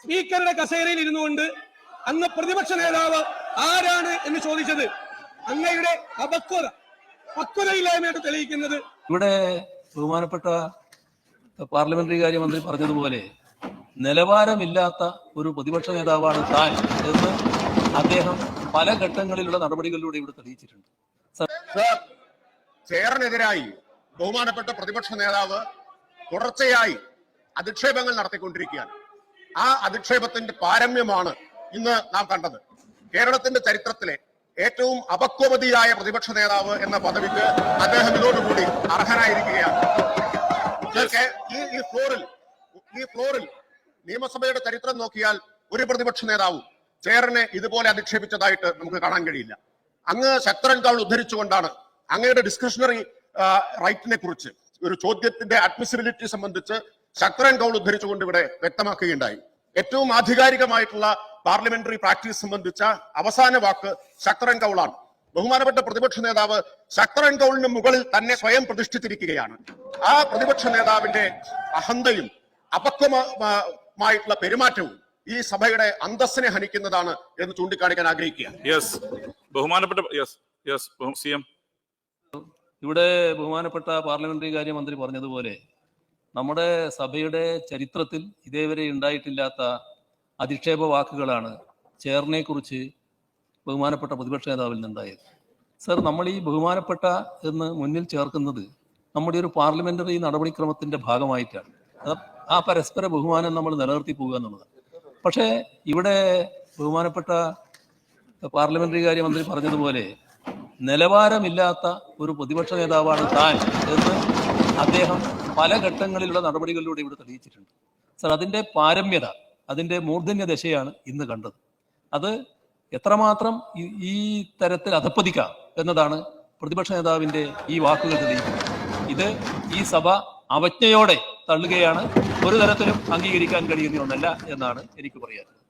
സ്പീക്കറുടെ കസേരയിൽ ഇരുന്നുകൊണ്ട് അന്ന് പ്രതിപക്ഷ നേതാവ് ആരാണ് എന്ന് ചോദിച്ചത് അങ്ങയുടെ പക്വതയില്ലായ്മയായിട്ട് തെളിയിക്കുന്നത്. ഇവിടെ ബഹുമാനപ്പെട്ട പാർലമെന്ററി കാര്യമന്ത്രി പറഞ്ഞതുപോലെ നിലവാരമില്ലാത്ത ഒരു പ്രതിപക്ഷ നേതാവാണ് താൻ എന്ന് അദ്ദേഹം പല ഘട്ടങ്ങളിലുള്ള നടപടികളിലൂടെ ഇവിടെ തെളിയിച്ചിട്ടുണ്ട്. ചെയറിനെതിരായി ബഹുമാനപ്പെട്ട പ്രതിപക്ഷ നേതാവ് തുടർച്ചയായി അധിക്ഷേപങ്ങൾ നടത്തിക്കൊണ്ടിരിക്കുകയാണ്. ആ അധിക്ഷേപത്തിന്റെ പാരമ്യമാണ് ഇന്ന് നാം കണ്ടത്. കേരളത്തിന്റെ ചരിത്രത്തിലെ ഏറ്റവും അപക്വമതിയായ പ്രതിപക്ഷ നേതാവ് എന്ന പദവിക്ക് അദ്ദേഹം ഇതോടുകൂടി അർഹനായിരിക്കുകയാണ്. ഈ ഫ്ലോറിൽ നിയമസഭയുടെ ചരിത്രം നോക്കിയാൽ ഒരു പ്രതിപക്ഷ നേതാവും ചെയറിനെ ഇതുപോലെ അധിക്ഷേപിച്ചതായിട്ട് നമുക്ക് കാണാൻ കഴിയില്ല. അങ്ങ് ശക്തൻ കൗൾ ഉദ്ധരിച്ചുകൊണ്ടാണ് അങ്ങയുടെ ഡിസ്ക്രിഷണറി റൈറ്റിനെ കുറിച്ച് ഒരു ചോദ്യത്തിന്റെ അഡ്മിസിബിലിറ്റി സംബന്ധിച്ച് ശക്തൻ കൗൾ ഉദ്ധരിച്ചുകൊണ്ട് ഇവിടെ വ്യക്തമാക്കുകയുണ്ടായി. ഏറ്റവും ആധികാരികമായിട്ടുള്ള പാർലമെന്ററി പ്രാക്ടീസ് സംബന്ധിച്ച അവസാന വാക്ക് ശക്തൻ കൗളാണ്. ബഹുമാനപ്പെട്ട പ്രതിപക്ഷ നേതാവ് ശക്തൻ കൗളിന് മുകളിൽ തന്നെ സ്വയം പ്രതിഷ്ഠിച്ചിരിക്കുകയാണ്. ആ പ്രതിപക്ഷ നേതാവിന്റെ അഹന്തയും അപക്വമായിട്ടുള്ള പെരുമാറ്റവും ഈ സഭയുടെ അന്തസ്സിനെ ഹനിക്കുന്നതാണ് എന്ന് ചൂണ്ടിക്കാണിക്കാൻ ആഗ്രഹിക്കുകയാണ്. ഇവിടെ ബഹുമാനപ്പെട്ട പാർലമെന്ററി കാര്യമന്ത്രി പറഞ്ഞതുപോലെ നമ്മുടെ സഭയുടെ ചരിത്രത്തിൽ ഇതേവരെ ഉണ്ടായിട്ടില്ലാത്ത അധിക്ഷേപ വാക്കുകളാണ് ചെയറിനെ കുറിച്ച് ബഹുമാനപ്പെട്ട പ്രതിപക്ഷ നേതാവിൽ നിന്നുണ്ടായത്. സർ, നമ്മൾ ഈ ബഹുമാനപ്പെട്ട എന്ന് മുന്നിൽ ചേർക്കുന്നത് നമ്മുടെ ഒരു പാർലമെന്ററി നടപടിക്രമത്തിന്റെ ഭാഗമായിട്ടാണ്. ആ പരസ്പര ബഹുമാനം നമ്മൾ നിലനിർത്തി പോകുക എന്നുള്ളത്. പക്ഷേ ഇവിടെ ബഹുമാനപ്പെട്ട പാർലമെന്ററി കാര്യമന്ത്രി പറഞ്ഞതുപോലെ നിലവാരമില്ലാത്ത ഒരു പ്രതിപക്ഷ നേതാവാണ് താൻ എന്ന് അദ്ദേഹം പല ഘട്ടങ്ങളിലുള്ള നടപടികളിലൂടെ ഇവിടെ തെളിയിച്ചിട്ടുണ്ട്. സർ, അതിൻ്റെ പാരമ്യത, അതിൻ്റെ മൂർധന്യ ദശയാണ് ഇന്ന് കണ്ടത്. അത് എത്രമാത്രം ഈ തരത്തിൽ അധപ്പതിക്കാം എന്നതാണ് പ്രതിപക്ഷ നേതാവിൻ്റെ ഈ വാക്കുകൾ തെളിയിക്കുന്നത്. ഇത് ഈ സഭ അവജ്ഞയോടെ തള്ളുകയാണ്. ഒരു തരത്തിലും അംഗീകരിക്കാൻ കഴിയുന്ന ഒന്നല്ല എന്നാണ് എനിക്ക് പറയാനുള്ളത്.